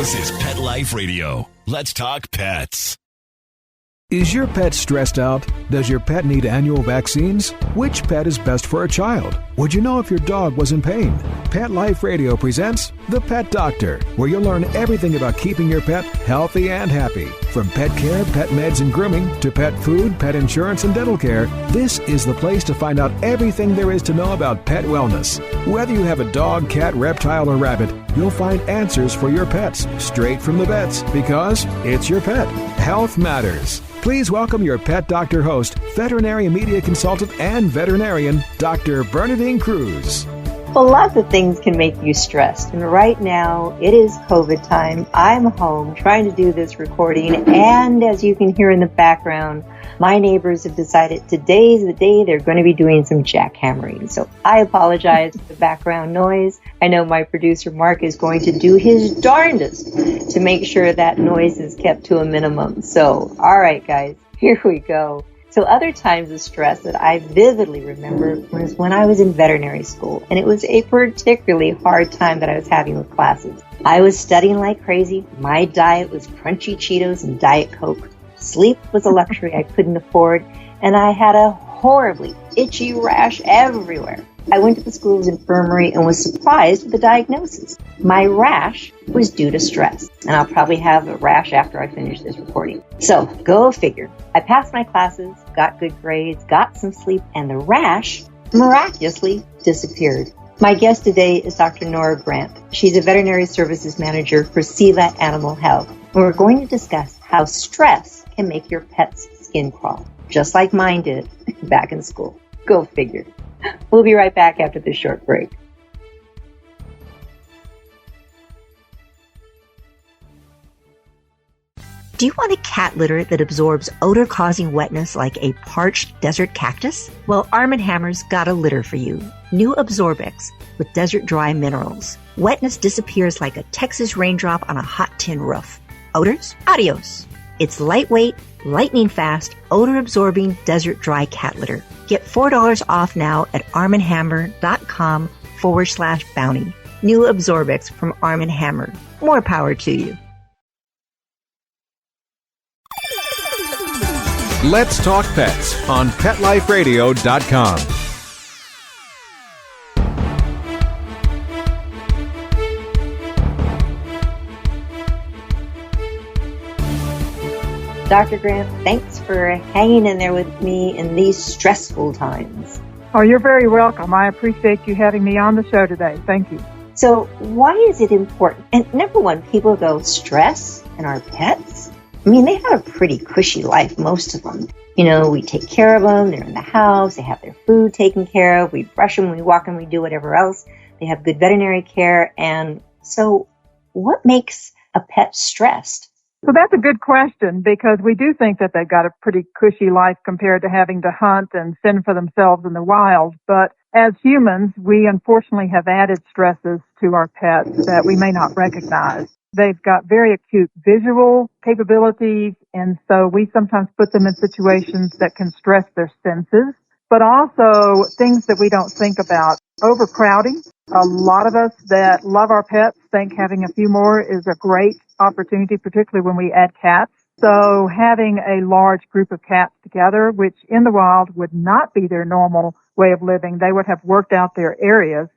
This is Pet Life Radio. Let's talk pets. Is your pet stressed out? Does your pet need annual vaccines? Which pet is best for a child? Would you know if your dog was in pain? Pet Life Radio presents The Pet Doctor, where you'll learn everything about keeping your pet healthy and happy. From pet care, pet meds and grooming, to pet food, pet insurance, and dental care, this is the place to find out everything there is to know about pet wellness. Whether you have a dog, cat, reptile, or rabbit, you'll find answers for your pets straight from the vets, because it's your pet. Health matters. Please welcome your Pet Doctor host, veterinary media consultant and veterinarian, Dr. Bernadine Cruz. Well, lots of things can make you stressed. And right now, it is COVID time. I'm home trying to do this recording. And as you can hear in the background, my neighbors have decided today's the day they're going to be doing some jackhammering. So I apologize for the background noise. I know my producer, Mark, is going to do his darndest to make sure that noise is kept to a minimum. So, all right, guys, here we go. So other times of stress that I vividly remember was when I was in veterinary school, and it was a particularly hard time that I was having with classes. I was studying like crazy. My diet was crunchy Cheetos and Diet Coke. Sleep was a luxury I couldn't afford, and I had a horribly itchy rash everywhere. I went to the school's infirmary and was surprised with the diagnosis. My rash was due to stress, and I'll probably have a rash after I finish this recording. So, go figure. I passed my classes, got good grades, got some sleep, and the rash miraculously disappeared. My guest today is Dr. Nora Grant. She's a veterinary services manager for Ceva Animal Health, and we're going to discuss how stress can make your pet's skin crawl, just like mine did back in school. Go figure. We'll be right back after this short break. Do you want a cat litter that absorbs odor-causing wetness like a parched desert cactus? Well, Arm & Hammer's got a litter for you. New Absorbex with desert dry minerals. Wetness disappears like a Texas raindrop on a hot tin roof. Odors? Adios. It's lightweight, lightning fast, odor-absorbing desert dry cat litter. Get $4 off now at armandhammer.com/bounty. New Absorbex from Arm & Hammer. More power to you. Let's talk pets on PetLifeRadio.com. Dr. Grant, thanks for hanging in there with me in these stressful times. Oh, you're very welcome. I appreciate you having me on the show today. Thank you. So why is it important? And number one, people go, stress and our pets? I mean, they have a pretty cushy life, most of them. You know, we take care of them. They're in the house. They have their food taken care of. We brush them, we walk them, we do whatever else. They have good veterinary care. And so what makes a pet stressed? So that's a good question, because we do think that they've got a pretty cushy life compared to having to hunt and fend for themselves in the wild. But as humans, we unfortunately have added stresses to our pets that we may not recognize. They've got very acute visual capabilities, and so we sometimes put them in situations that can stress their senses, but also things that we don't think about. Overcrowding. A lot of us that love our pets think having a few more is a great opportunity, particularly when we add cats. So having a large group of cats together, which in the wild would not be their normal way of living, they would have worked out their areas.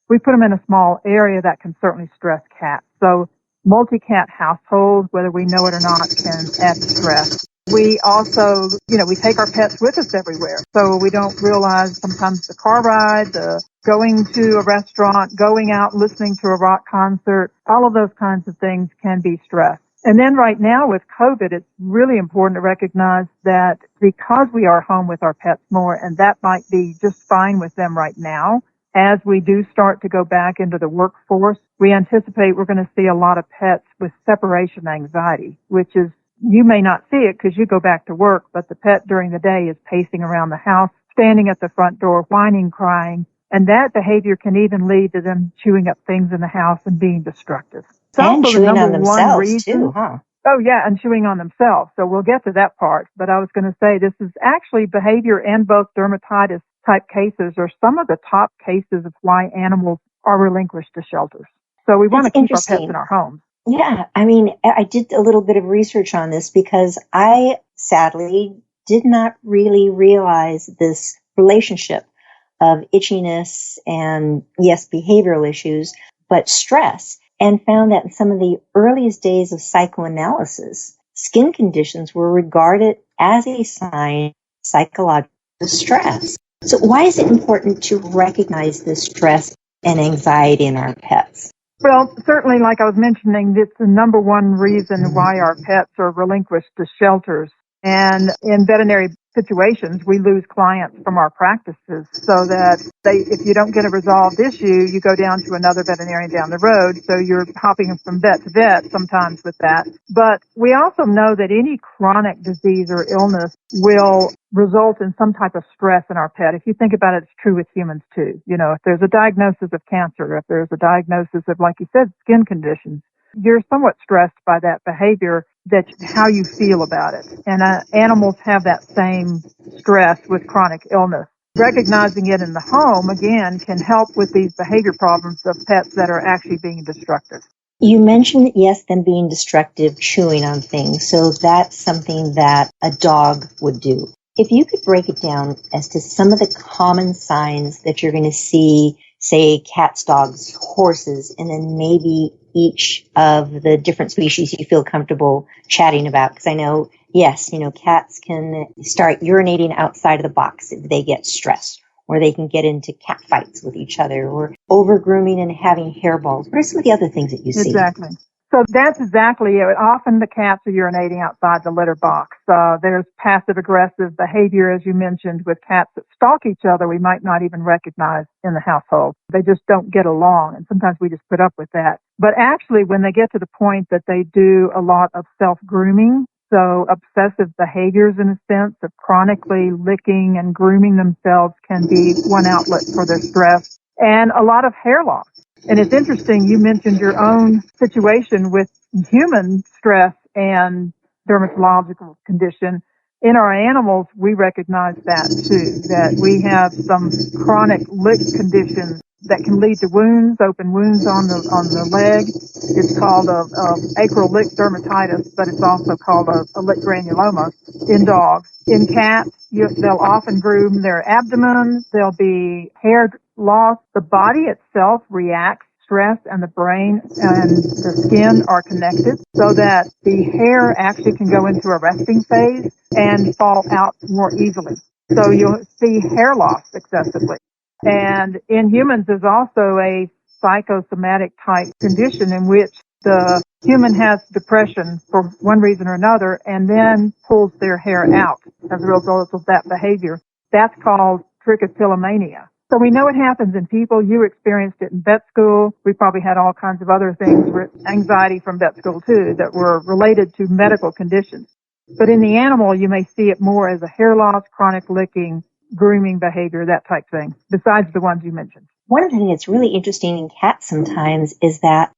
We put them in a small area that can certainly stress cats. So multi-cat households, whether we know it or not, can add stress. We also, we take our pets with us everywhere. So we don't realize sometimes the car ride, the going to a restaurant, going out, listening to a rock concert, all of those kinds of things can be stress. And then right now with COVID, it's really important to recognize that because we are home with our pets more, and that might be just fine with them right now, as we do start to go back into the workforce, we anticipate we're going to see a lot of pets with separation anxiety, which is, you may not see it because you go back to work, but the pet during the day is pacing around the house, standing at the front door, whining, crying, and that behavior can even lead to them chewing up things in the house and being destructive. And chewing on themselves too, huh? Oh, yeah, and chewing on themselves. So we'll get to that part. But I was going to say this is actually behavior and both dermatitis type cases are some of the top cases of why animals are relinquished to shelters. So we want to keep our pets in our homes. Yeah, I mean, I did a little bit of research on this because I sadly did not really realize this relationship of itchiness and, yes, behavioral issues, but stress, and found that in some of the earliest days of psychoanalysis, skin conditions were regarded as a sign of psychological distress. So why is it important to recognize this stress and anxiety in our pets? Well, certainly, like I was mentioning, it's the number one reason why our pets are relinquished to shelters. And in veterinary situations, we lose clients from our practices so that if you don't get a resolved issue, you go down to another veterinarian down the road. So you're hopping from vet to vet sometimes with that. But we also know that any chronic disease or illness will result in some type of stress in our pet. If you think about it, it's true with humans too. You know, if there's a diagnosis of cancer, if there's a diagnosis of, like you said, skin conditions, you're somewhat stressed by that behavior, that how you feel about it. And animals have that same stress with chronic illness. Recognizing it in the home, again, can help with these behavior problems of pets that are actually being destructive. You mentioned, yes, them being destructive, chewing on things. So that's something that a dog would do. If you could break it down as to some of the common signs that you're going to see, say, cats, dogs, horses, and then maybe each of the different species you feel comfortable chatting about. Because I know, yes, cats can start urinating outside of the box if they get stressed, or they can get into cat fights with each other, or over grooming and having hairballs. What are some of the other things that you see? Exactly. So that's exactly it. Often the cats are urinating outside the litter box. There's passive-aggressive behavior, as you mentioned, with cats that stalk each other we might not even recognize in the household. They just don't get along, and sometimes we just put up with that. But actually, when they get to the point that they do a lot of self-grooming, so obsessive behaviors in a sense of chronically licking and grooming themselves can be one outlet for their stress, and a lot of hair loss. And it's interesting, you mentioned your own situation with human stress and dermatological condition. In our animals, we recognize that too, that we have some chronic lick conditions that can lead to wounds, open wounds on the leg. It's called a acral lick dermatitis, but it's also called a lick granuloma in dogs. In cats, they'll often groom their abdomen. There'll be hair loss. The body itself reacts. Stress and the brain and the skin are connected so that the hair actually can go into a resting phase and fall out more easily. So you'll see hair loss excessively. And in humans, there's also a psychosomatic type condition in which the human has depression for one reason or another and then pulls their hair out as a result of that behavior. That's called trichotillomania. So we know it happens in people. You experienced it in vet school. We probably had all kinds of other things, anxiety from vet school too, that were related to medical conditions. But in the animal, you may see it more as a hair loss, chronic licking, grooming behavior, that type thing, besides the ones you mentioned. One of the things that's really interesting in cats sometimes is that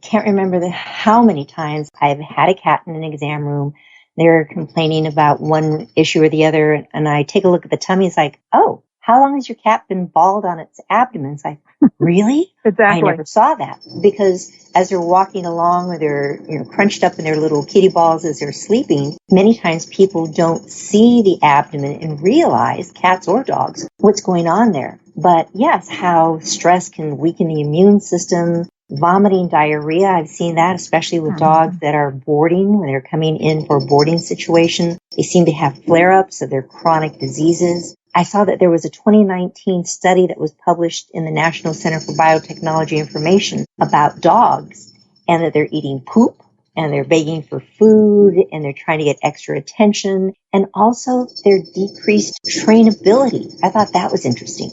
can't remember how many times I've had a cat in an exam room. They're complaining about one issue or the other, and I take a look at the tummy. It's like, oh, how long has your cat been bald on its abdomen? It's like, really? Exactly. I never saw that. Because as they're walking along, or they're crunched up in their little kitty balls as they're sleeping, many times people don't see the abdomen and realize, cats or dogs, what's going on there. But yes, how stress can weaken the immune system. Vomiting, diarrhea, I've seen that, especially with dogs that are boarding, when they're coming in for a boarding situation. They seem to have flare-ups of their chronic diseases. I saw that there was a 2019 study that was published in the National Center for Biotechnology Information about dogs, and that they're eating poop, and they're begging for food, and they're trying to get extra attention, and also their decreased trainability. I thought that was interesting.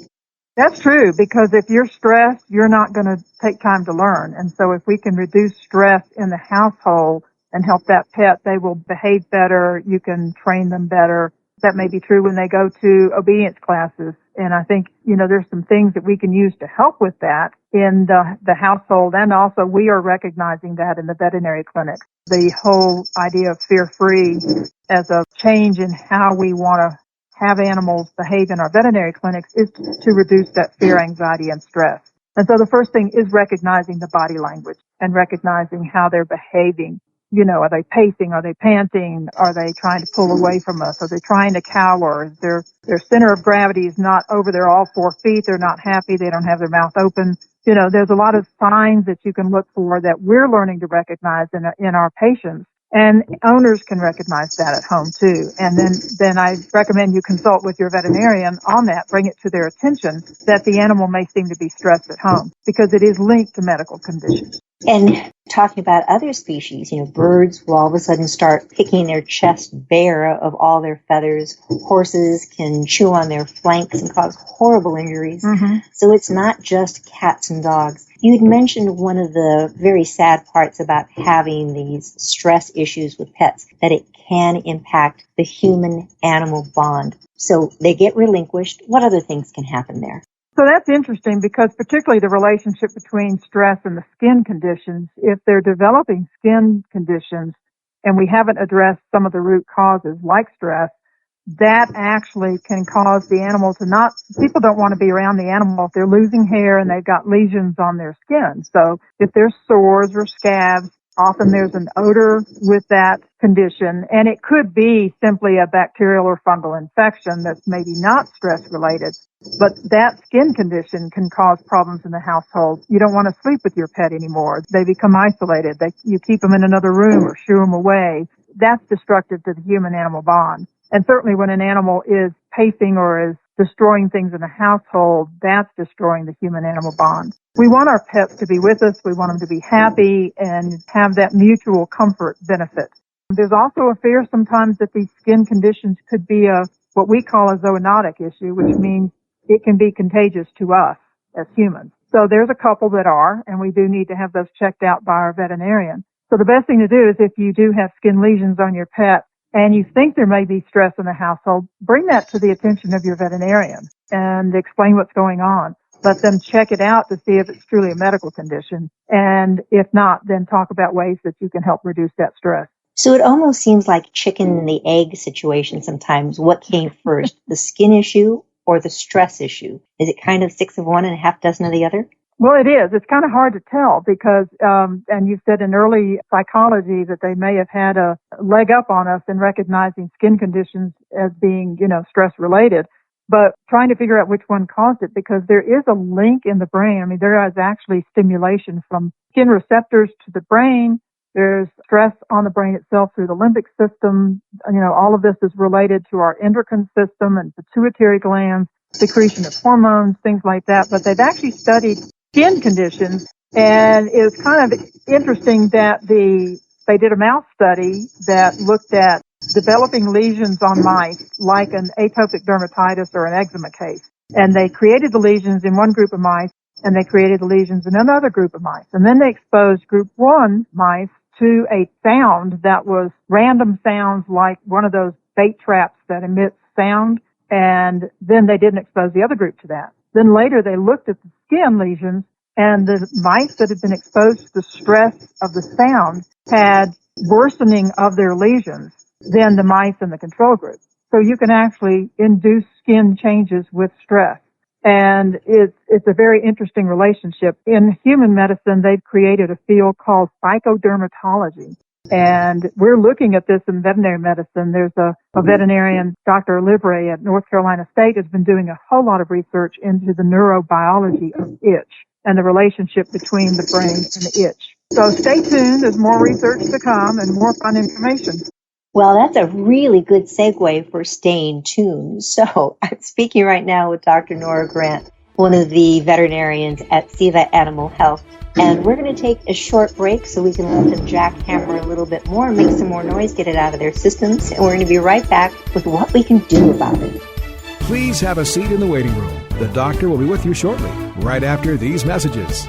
That's true, because if you're stressed, you're not going to take time to learn. And so if we can reduce stress in the household and help that pet, they will behave better. You can train them better. That may be true when they go to obedience classes. And I think, there's some things that we can use to help with that in the household. And also we are recognizing that in the veterinary clinic. The whole idea of fear-free as a change in how we want to have animals behave in our veterinary clinics is to reduce that fear, anxiety, and stress. And so the first thing is recognizing the body language. and recognizing how they're behaving. You know, are they pacing? Are they panting? Are they trying to pull away from us? Are they trying to cower? Their center of gravity is not over their all 4 feet. They're not happy. They don't have their mouth open. You know, there's a lot of signs that you can look for that we're learning to recognize in our patients. And owners can recognize that at home too. And then I recommend you consult with your veterinarian on that, bring it to their attention that the animal may seem to be stressed at home because it is linked to medical conditions. And talking about other species, you know, birds will all of a sudden start picking their chest bare of all their feathers. Horses can chew on their flanks and cause horrible injuries. Mm-hmm. So it's not just cats and dogs. You'd mentioned one of the very sad parts about having these stress issues with pets, that it can impact the human-animal bond. So they get relinquished. What other things can happen there? So that's interesting because particularly the relationship between stress and the skin conditions, if they're developing skin conditions and we haven't addressed some of the root causes like stress, that actually can cause the animal to not, people don't want to be around the animal if they're losing hair and they've got lesions on their skin. So if there's sores or scabs, often there's an odor with that condition, and it could be simply a bacterial or fungal infection that's maybe not stress-related, but that skin condition can cause problems in the household. You don't want to sleep with your pet anymore. They become isolated. You keep them in another room or shoo them away. That's destructive to the human-animal bond. And certainly when an animal is pacing or is destroying things in the household, that's destroying the human-animal bond. We want our pets to be with us. We want them to be happy and have that mutual comfort benefit. There's also a fear sometimes that these skin conditions could be what we call a zoonotic issue, which means it can be contagious to us as humans. So there's a couple that are, and we do need to have those checked out by our veterinarian. So the best thing to do is if you do have skin lesions on your pet and you think there may be stress in the household, bring that to the attention of your veterinarian and explain what's going on. Let them check it out to see if it's truly a medical condition. And if not, then talk about ways that you can help reduce that stress. So it almost seems like chicken and the egg situation sometimes. What came first, the skin issue or the stress issue? Is it kind of 6 of one and a half dozen of the other? Well, it is. It's kind of hard to tell because, and you said in early psychology that they may have had a leg up on us in recognizing skin conditions as being, stress related. But trying to figure out which one caused it, because there is a link in the brain. I mean, there is actually stimulation from skin receptors to the brain. There's stress on the brain itself through the limbic system. All of this is related to our endocrine system and pituitary glands, secretion of hormones, things like that. But they've actually studied skin conditions, and it's kind of interesting that they did a mouse study that looked at developing lesions on mice like an atopic dermatitis or an eczema case. And they created the lesions in one group of mice, and they created the lesions in another group of mice. And then they exposed group 1 mice to a sound that was random sounds like one of those bait traps that emits sound, and then they didn't expose the other group to that. Then later they looked at the skin lesions, and the mice that had been exposed to the stress of the sound had worsening of their lesions than the mice in the control group. So you can actually induce skin changes with stress. And it's a very interesting relationship. In human medicine, they've created a field called psychodermatology. And we're looking at this in veterinary medicine. There's a veterinarian, Dr. Livray at North Carolina State, has been doing a whole lot of research into the neurobiology of itch and the relationship between the brain and the itch. So stay tuned. There's more research to come and more fun information. Well, that's a really good segue for staying tuned. So I'm speaking right now with Dr. Nora Grant, one of the veterinarians at Ceva Animal Health. And we're going to take a short break so we can let them jackhammer a little bit more, make some more noise, get it out of their systems. And we're going to be right back with what we can do about it. Please have a seat in the waiting room. The doctor will be with you shortly, right after these messages.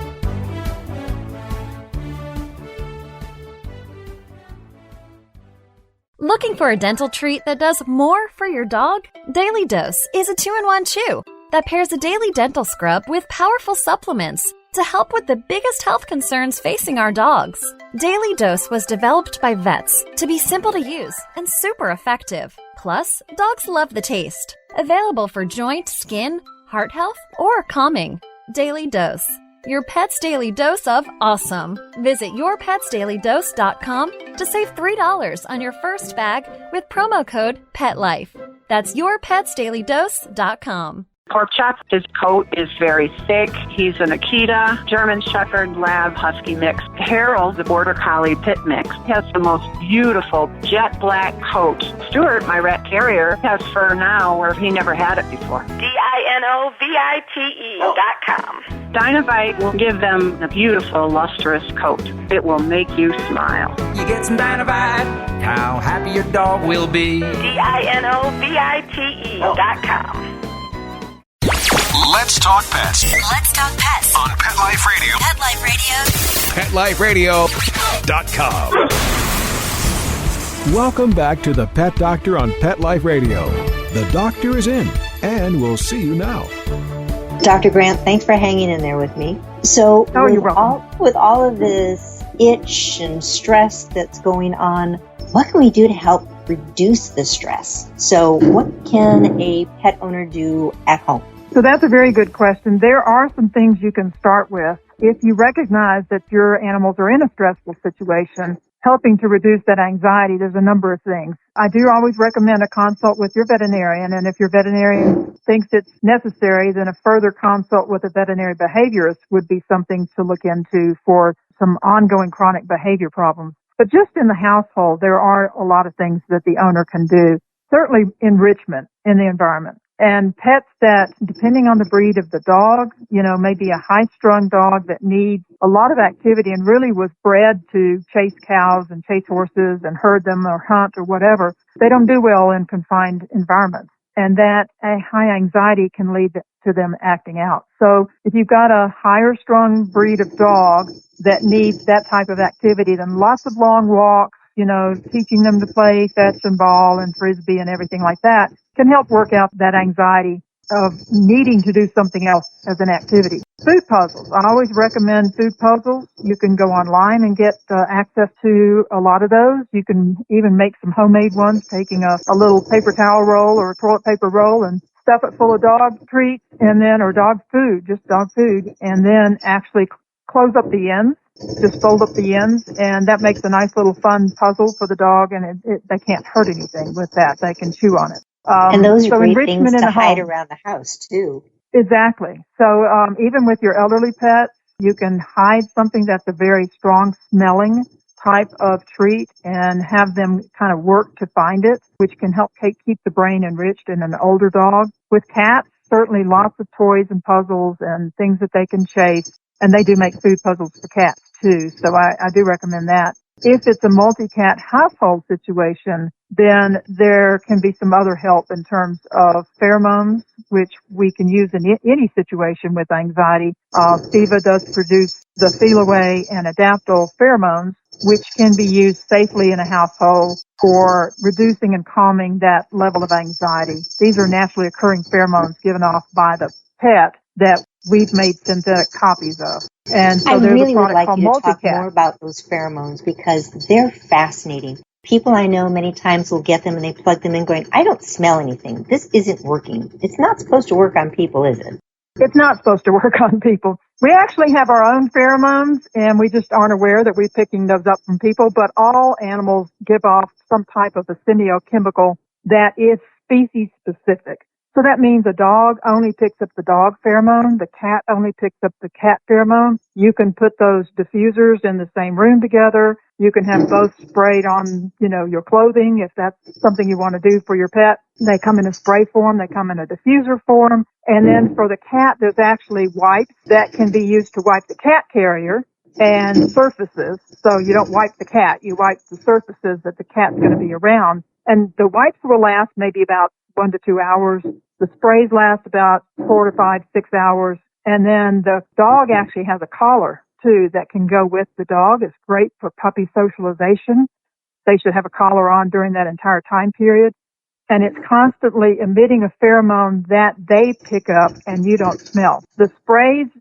Looking for a dental treat that does more for your dog? Daily Dose is a 2-in-1 chew that pairs a daily dental scrub with powerful supplements to help with the biggest health concerns facing our dogs. Daily Dose was developed by vets to be simple to use and super effective. Plus, dogs love the taste. Available for joint, skin, heart health, or calming. Daily Dose. your pet's daily dose of awesome. Visit yourpetsdailydose.com to save $3 on your first bag with promo code PETLIFE. That's yourpetsdailydose.com. Pork Chop, his coat is very thick. He's an Akita, German Shepherd, Lab, Husky mix. Harold, the Border Collie Pit mix, has the most beautiful jet black coat. Stuart, my rat terrier, has fur now where he never had it before. DINOVITE.com. Dinovite will give them a beautiful, lustrous coat. It will make you smile. You get some Dinovite, how happy your dog will be. DINOVITE.com. Let's talk pets Let's talk pets on Pet Life Radio. Pet Life Radio. PetLifeRadio.com. Welcome back to the Pet Doctor on Pet Life Radio. The doctor is in, and we'll see you now. Dr. Grant, thanks for hanging in there with me. So with all of this itch and stress that's going on, what can we do to help reduce the stress? So what can a pet owner do at home? So that's a very good question. There are some things you can start with. If you recognize that your animals are in a stressful situation, helping to reduce that anxiety, there's a number of things. I do always recommend a consult with your veterinarian, and if your veterinarian thinks it's necessary, then a further consult with a veterinary behaviorist would be something to look into for some ongoing chronic behavior problems. But just in the household, there are a lot of things that the owner can do. Certainly enrichment in the environment. And pets that, depending on the breed of the dog, maybe a high-strung dog that needs a lot of activity and really was bred to chase cows and chase horses and herd them or hunt or whatever, they don't do well in confined environments. And that a high anxiety can lead to them acting out. So if you've got a higher-strung breed of dog that needs that type of activity, then lots of long walks, teaching them to play fetch and ball and frisbee and everything like that can help work out that anxiety of needing to do something else as an activity. Food puzzles. I always recommend food puzzles. You can go online and get access to a lot of those. You can even make some homemade ones, taking a little paper towel roll or a toilet paper roll and stuff it full of dog treats or dog food, just dog food, and then actually close up the ends. Just fold up the ends, and that makes a nice little fun puzzle for the dog, and they can't hurt anything with that. They can chew on it. And those are great things to hide around the house, too. Exactly. So even with your elderly pets, you can hide something that's a very strong-smelling type of treat and have them kind of work to find it, which can help keep the brain enriched in an older dog. With cats, certainly lots of toys and puzzles and things that they can chase. And they do make food puzzles for cats, too. So I do recommend that. If it's a multi-cat household situation, then there can be some other help in terms of pheromones, which we can use in any situation with anxiety. Ceva does produce the feel-away and adaptol pheromones, which can be used safely in a household for reducing and calming that level of anxiety. These are naturally occurring pheromones given off by the pet that we've made synthetic copies of. And so I really would like you to talk Multicat. more about those pheromones because they're fascinating. People I know many times will get them and they plug them in going, I don't smell anything. This isn't working. It's not supposed to work on people, is it? It's not supposed to work on people. We actually have our own pheromones, and we just aren't aware that we're picking those up from people, but all animals give off some type of a semiochemical that is species specific. So that means a dog only picks up the dog pheromone, the cat only picks up the cat pheromone. You can put those diffusers in the same room together. You can have both sprayed on, your clothing if that's something you want to do for your pet. They come in a spray form, they come in a diffuser form. And then for the cat, there's actually wipes that can be used to wipe the cat carrier and surfaces. So you don't wipe the cat, you wipe the surfaces that the cat's going to be around. And the wipes will last maybe about 1 to 2 hours. The sprays last about 4 to 5, 6 hours. And then the dog actually has a collar, too, that can go with the dog. It's great for puppy socialization. They should have a collar on during that entire time period. And it's constantly emitting a pheromone that they pick up and you don't smell. The sprays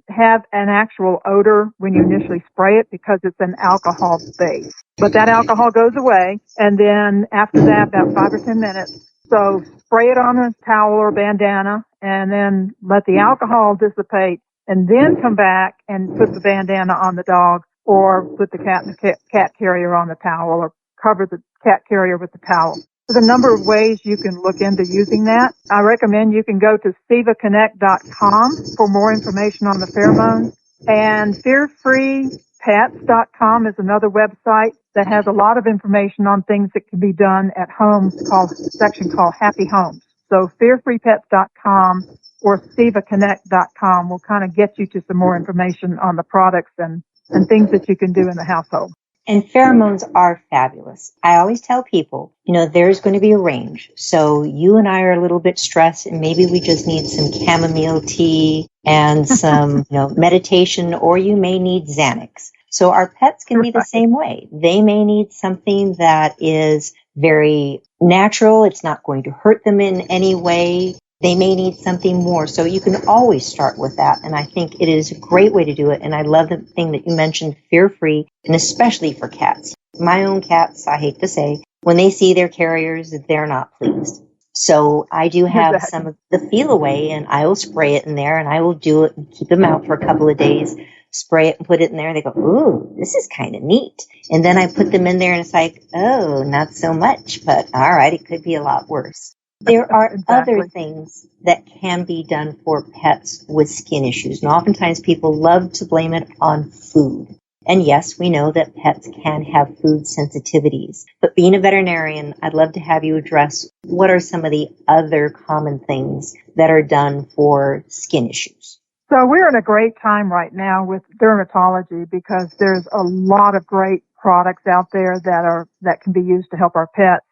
have an actual odor when you initially spray it because it's an alcohol base. But that alcohol goes away, and then after that, about 5 or 10 minutes, so spray it on a towel or bandana and then let the alcohol dissipate and then come back and put the bandana on the dog or put the cat in the cat carrier on the towel or cover the cat carrier with the towel. There's a number of ways you can look into using that. I recommend you can go to CevaConnect.com for more information on the pheromones. And fearfreepets.com is another website that has a lot of information on things that can be done at home, called a section called Happy Homes. So fearfreepets.com or CevaConnect.com will kind of get you to some more information on the products and things that you can do in the household. And pheromones are fabulous. I always tell people, there's going to be a range. So you and I are a little bit stressed, and maybe we just need some chamomile tea and some, meditation, or you may need Xanax. So our pets can be the same way. They may need something that is very natural. It's not going to hurt them in any way. They may need something more. So you can always start with that. And I think it is a great way to do it. And I love the thing that you mentioned, fear-free, and especially for cats. My own cats, I hate to say, when they see their carriers, they're not pleased. So I do have some of the feel away, and I will spray it in there, and I will do it and keep them out for a couple of days, spray it and put it in there. And they go, ooh, this is kind of neat. And then I put them in there, and it's like, oh, not so much. But all right, it could be a lot worse. There are other things that can be done for pets with skin issues. And oftentimes people love to blame it on food. And yes, we know that pets can have food sensitivities. But being a veterinarian, I'd love to have you address what are some of the other common things that are done for skin issues. So we're in a great time right now with dermatology because there's a lot of great products out there that can be used to help our pets.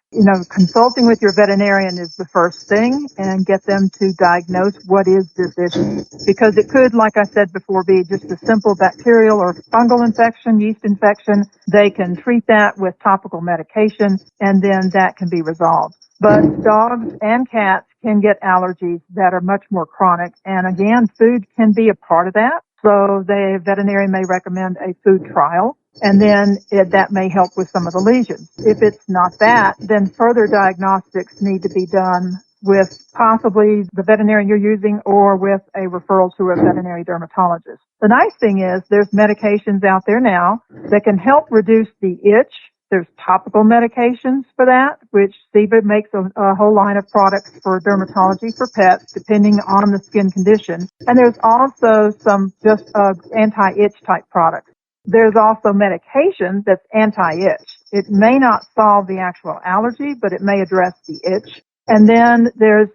Consulting with your veterinarian is the first thing, and get them to diagnose what is this issue. Because it could, like I said before, be just a simple bacterial or fungal infection, yeast infection. They can treat that with topical medication, and then that can be resolved. But dogs and cats can get allergies that are much more chronic, and again, food can be a part of that. So the veterinarian may recommend a food trial, and then that may help with some of the lesions. If it's not that, then further diagnostics need to be done with possibly the veterinarian you're using or with a referral to a veterinary dermatologist. The nice thing is there's medications out there now that can help reduce the itch. There's topical medications for that, which Ceva makes a whole line of products for dermatology for pets, depending on the skin condition. And there's also some just anti-itch type products. There's also medication that's anti-itch. It may not solve the actual allergy, but it may address the itch. And then there's,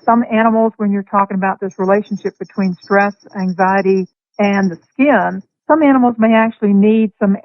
some animals, when you're talking about this relationship between stress, anxiety, and the skin, some animals may actually need some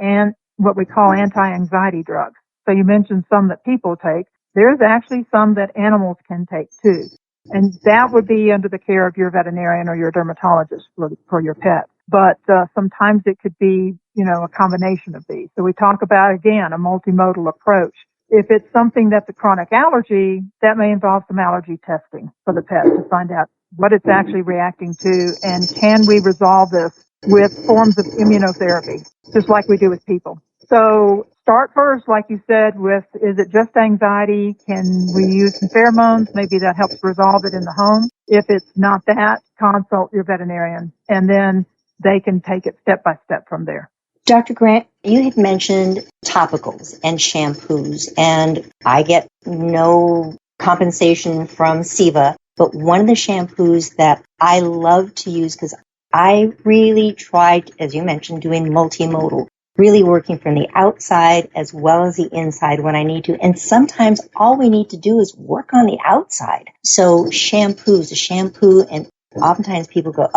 what we call anti-anxiety drugs. So you mentioned some that people take. There's actually some that animals can take too. And that would be under the care of your veterinarian or your dermatologist for your pet. But sometimes it could be, a combination of these. So we talk about, again, a multimodal approach. If it's something that's a chronic allergy, that may involve some allergy testing for the pet to find out what it's actually reacting to, and can we resolve this with forms of immunotherapy, just like we do with people. So start first, like you said, with, is it just anxiety? Can we use some pheromones? Maybe that helps resolve it in the home. If it's not that, consult your veterinarian, and then they can take it step by step from there. Dr. Grant, you had mentioned topicals and shampoos, and I get no compensation from Ceva, but one of the shampoos that I love to use, because I really tried, as you mentioned, doing multimodal, really working from the outside as well as the inside when I need to. And sometimes all we need to do is work on the outside. So shampoos, a shampoo, and oftentimes people go,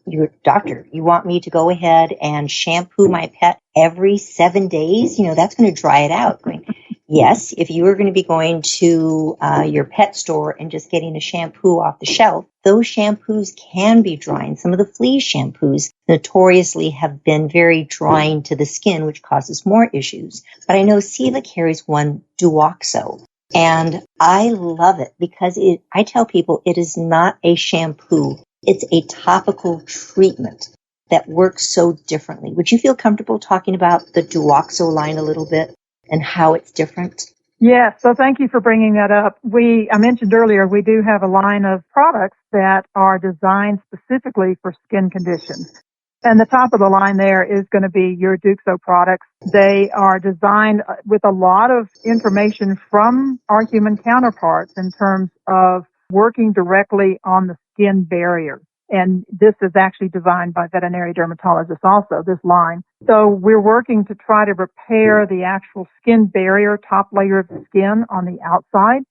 your doctor, you want me to go ahead and shampoo my pet every 7 days? That's going to dry it out. Yes, if you were going to be going to your pet store and just getting a shampoo off the shelf, those shampoos can be drying. Some of the flea shampoos notoriously have been very drying to the skin, which causes more issues. But I know Ceva carries one, Duoxo. And I love it because I tell people it is not a shampoo. It's a topical treatment that works so differently. Would you feel comfortable talking about the Duoxo line a little bit and how it's different? Yes, so thank you for bringing that up. I mentioned earlier, we do have a line of products that are designed specifically for skin conditions. And the top of the line there is going to be your Duxo products. They are designed with a lot of information from our human counterparts in terms of working directly on the skin barrier. And this is actually designed by veterinary dermatologists also, this line. So we're working to try to repair the actual skin barrier, top layer of the skin on the outside.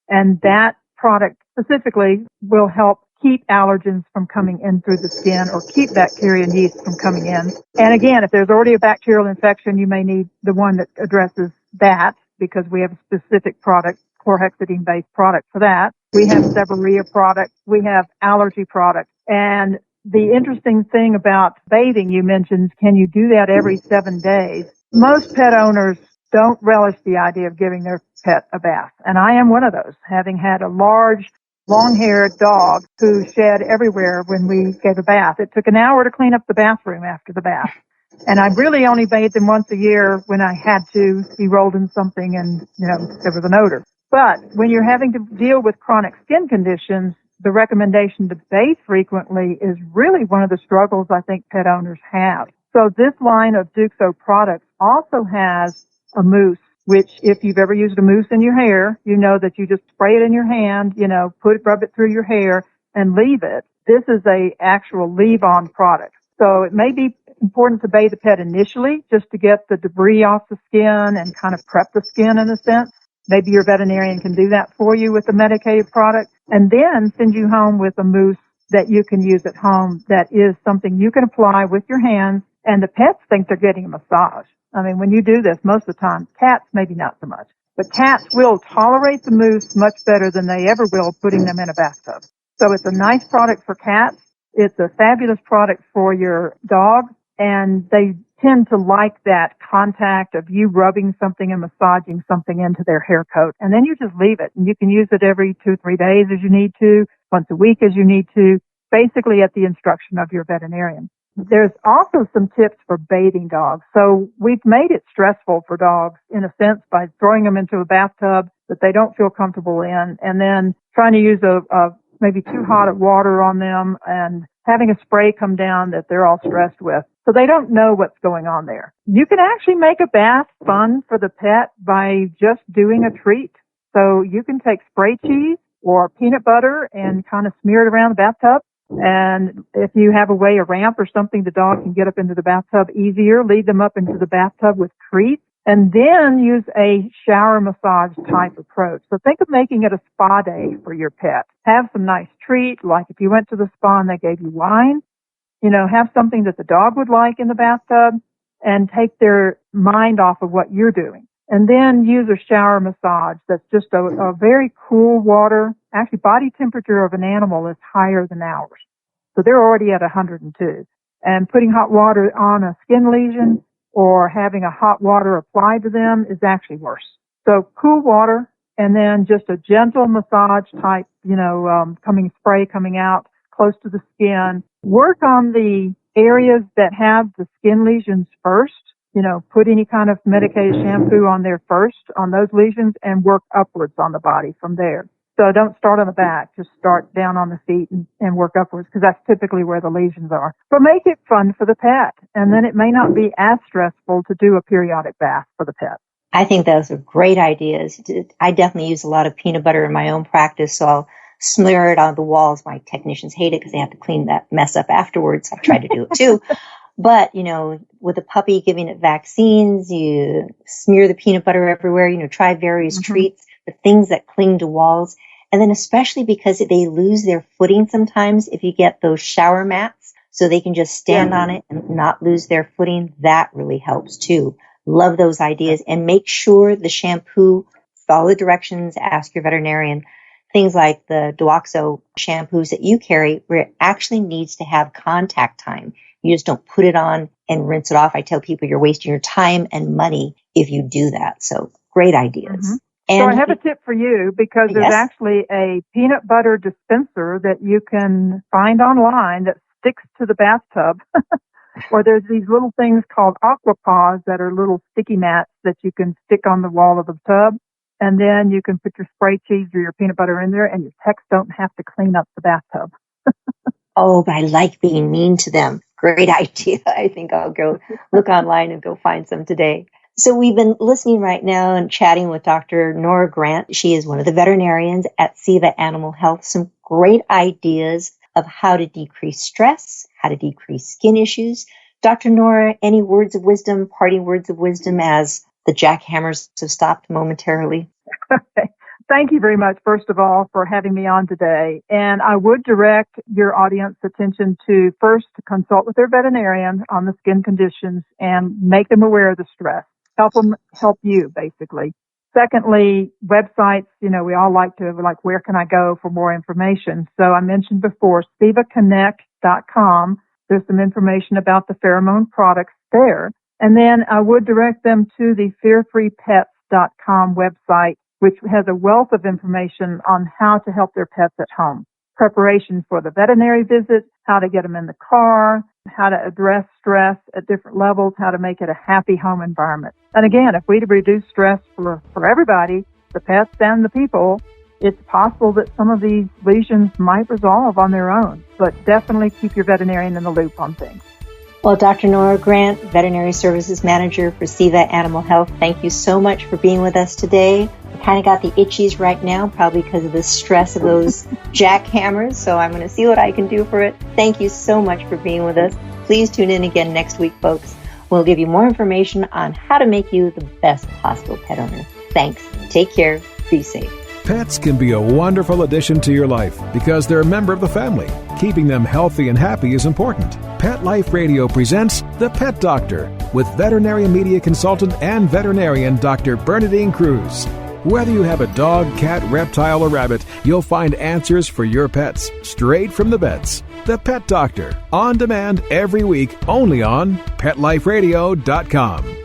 And that product specifically will help keep allergens from coming in through the skin or keep bacteria and yeast from coming in. And again, if there's already a bacterial infection, you may need the one that addresses that because we have a specific product, chlorhexidine-based product for that. We have seborrhea products. We have allergy products. And the interesting thing about bathing, you mentioned, can you do that every 7 days? Most pet owners don't relish the idea of giving their pet a bath. And I am one of those, having had a large, long-haired dog who shed everywhere when we gave a bath. It took an hour to clean up the bathroom after the bath. And I really only bathed him once a year when I had to. He rolled in something and, there was an odor. But when you're having to deal with chronic skin conditions, the recommendation to bathe frequently is really one of the struggles I think pet owners have. So this line of Duxo products also has a mousse, which if you've ever used a mousse in your hair, you know that you just spray it in your hand, rub it through your hair and leave it. This is a actual leave-on product. So it may be important to bathe the pet initially just to get the debris off the skin and kind of prep the skin in a sense. Maybe your veterinarian can do that for you with a medicated product and then send you home with a mousse that you can use at home that is something you can apply with your hands, and the pets think they're getting a massage. I mean, when you do this, most of the time, cats maybe not so much, but cats will tolerate the mousse much better than they ever will putting them in a bathtub. So it's a nice product for cats. It's a fabulous product for your dog, and they tend to like that contact of you rubbing something and massaging something into their hair coat. And then you just leave it, and you can use it every 2-3 days as you need to, once a week as you need to, basically at the instruction of your veterinarian. There's also some tips for bathing dogs. So we've made it stressful for dogs in a sense by throwing them into a bathtub that they don't feel comfortable in, and then trying to use maybe too hot of water on them and having a spray come down that they're all stressed with. So they don't know what's going on there. You can actually make a bath fun for the pet by just doing a treat. So you can take spray cheese or peanut butter and kind of smear it around the bathtub. And if you have a ramp or something, the dog can get up into the bathtub easier. Lead them up into the bathtub with treats. And then use a shower massage type approach. So think of making it a spa day for your pet. Have some nice treat, like if you went to the spa and they gave you wine, have something that the dog would like in the bathtub and take their mind off of what you're doing. And then use a shower massage that's just a very cool water. Actually, body temperature of an animal is higher than ours. So they're already at 102. And putting hot water on a skin lesion or having a hot water applied to them is actually worse. So cool water and then just a gentle massage type, spray coming out close to the skin. Work on the areas that have the skin lesions first. Put any kind of medicated shampoo on there first on those lesions and work upwards on the body from there. So don't start on the back, just start down on the feet and work upwards because that's typically where the lesions are. But make it fun for the pet, and then it may not be as stressful to do a periodic bath for the pet. I think those are great ideas. I definitely use a lot of peanut butter in my own practice, so I'll smear it on the walls. My technicians hate it because they have to clean that mess up afterwards. I try to do it too. But, with a puppy, giving it vaccines, you smear the peanut butter everywhere, try various treats, the things that cling to walls. And then especially because they lose their footing sometimes, if you get those shower mats so they can just stand on it and not lose their footing, that really helps too. Love those ideas. And make sure the shampoo, follow the directions, ask your veterinarian. Things like the Duxo shampoos that you carry, where it actually needs to have contact time. You just don't put it on and rinse it off. I tell people you're wasting your time and money if you do that. So great ideas. And so I have a tip for you because there's actually a peanut butter dispenser that you can find online that sticks to the bathtub. Or there's these little things called aqua paws that are little sticky mats that you can stick on the wall of the tub. and then you can put your spray cheese or your peanut butter in there, and your techs don't have to clean up the bathtub. Oh, but I like being mean to them. Great idea. I think I'll go look online and go find some today. So we've been listening right now and chatting with Dr. Nora Grant. She is one of the veterinarians at Ceva Animal Health. Some great ideas of how to decrease stress, how to decrease skin issues. Dr. Nora, any words of wisdom, parting words of wisdom as the jackhammers have stopped momentarily? Thank you very much, first of all, for having me on today. And I would direct your audience attention to first to consult with their veterinarian on the skin conditions and make them aware of the stress. Help you, basically. Secondly, websites, we all like where can I go for more information? So I mentioned before, CevaConnect.com. There's some information about the pheromone products there. And then I would direct them to the fearfreepets.com website, which has a wealth of information on how to help their pets at home. Preparation for the veterinary visit, how to get them in the car, how to address stress at different levels, how to make it a happy home environment. And again, if we reduce stress for everybody, the pets and the people, it's possible that some of these lesions might resolve on their own. But definitely keep your veterinarian in the loop on things. Well, Dr. Nora Grant, Veterinary Services Manager for Ceva Animal Health, thank you so much for being with us today. I kind of got the itchies right now, probably because of the stress of those jackhammers, so I'm going to see what I can do for it. Thank you so much for being with us. Please tune in again next week, folks. We'll give you more information on how to make you the best possible pet owner. Thanks. Take care. Be safe. Pets can be a wonderful addition to your life because they're a member of the family. Keeping them healthy and happy is important. Pet Life Radio presents The Pet Doctor with veterinary media consultant and veterinarian Dr. Bernadine Cruz. Whether you have a dog, cat, reptile, or rabbit, you'll find answers for your pets straight from the vets. The Pet Doctor, on demand every week, only on PetLifeRadio.com.